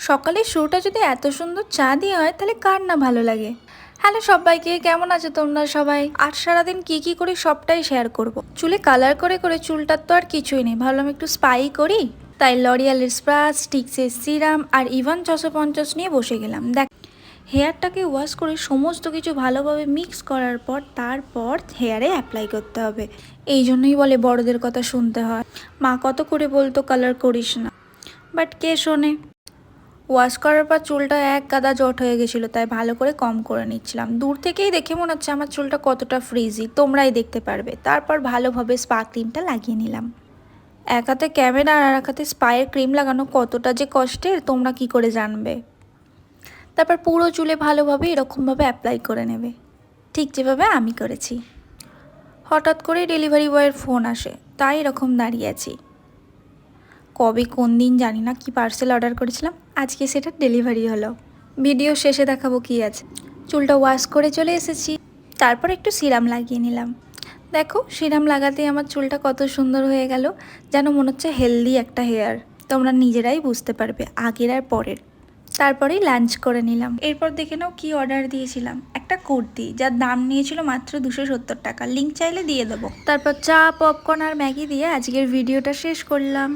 সকালের শুরুটা যদি এত সুন্দর চা দিয়ে হয় তাহলে কার না ভালো লাগে। হ্যালো সবাইকে, কেমন আছো তোমরা সবাই? আর সারাদিন কি করি সবটাই শেয়ার করব। চুলে কালার করে করে চুলটার তো আর কিছুই নেই, ভাবলাম একটু স্পাই করি। তাই লরিয়ালের স্প্রাশ, স্টিক্সের সিরাম আর ইভান 650 নিয়ে বসে গেলাম। দেখ, হেয়ারটাকে ওয়াশ করে সমস্ত কিছু ভালোভাবে মিক্স করার পর তারপর হেয়ারে অ্যাপ্লাই করতে হবে। এই জন্যই বলে বড়দের কথা শুনতে হয়। মা কত করে বলতো কালার করিস না, বাট কে শোনে। ওয়াশ করার পর চুলটা এক গাদা জট হয়ে গেছিলো, তাই ভালো করে কম করে নিচ্ছিলাম। দূর থেকেই দেখে মনে হচ্ছে আমার চুলটা কতটা ফ্রিজি, তোমরাই দেখতে পারবে। তারপর ভালোভাবে স্পা ক্রিমটা লাগিয়ে নিলাম। এক হাতে ক্যামেরা আর এক হাতে স্পায়ের ক্রিম লাগানো কতটা যে কষ্টের তোমরা কি করে জানবে। তারপর পুরো চুলে ভালোভাবে এরকমভাবে অ্যাপ্লাই করে নেবে, ঠিক যেভাবে আমি করেছি। হঠাৎ করে ডেলিভারি বয়ের ফোন আসে, তাই এরকম দাঁড়িয়ে আছি। কবে কোন দিন জানি না কি পার্সেল অর্ডার করেছিলাম, আজকে সেটা ডেলিভারি হলো। ভিডিও শেষে দেখাবো কি আছে। চুলটা ওয়াশ করে চলে এসেছি, তারপর একটু সিরাম লাগিয়ে নিলাম। দেখো, সিরাম লাগাতেই আমার চুলটা কত সুন্দর হয়ে গেল, যেন মনে হচ্ছে হেলদি একটা হেয়ার। তোমরা নিজেরাই বুঝতে পারবে আগের আর পরের। তারপরেই লাঞ্চ করে নিলাম। এরপর দেখে নাও কি অর্ডার দিয়েছিলাম, একটা কুর্তি যার দাম নিয়েছিল মাত্র 270 টাকা। লিঙ্ক চাইলে দিয়ে দেবো। তারপর চা, পপকর্ন আর ম্যাগি দিয়ে আজকের ভিডিওটা শেষ করলাম।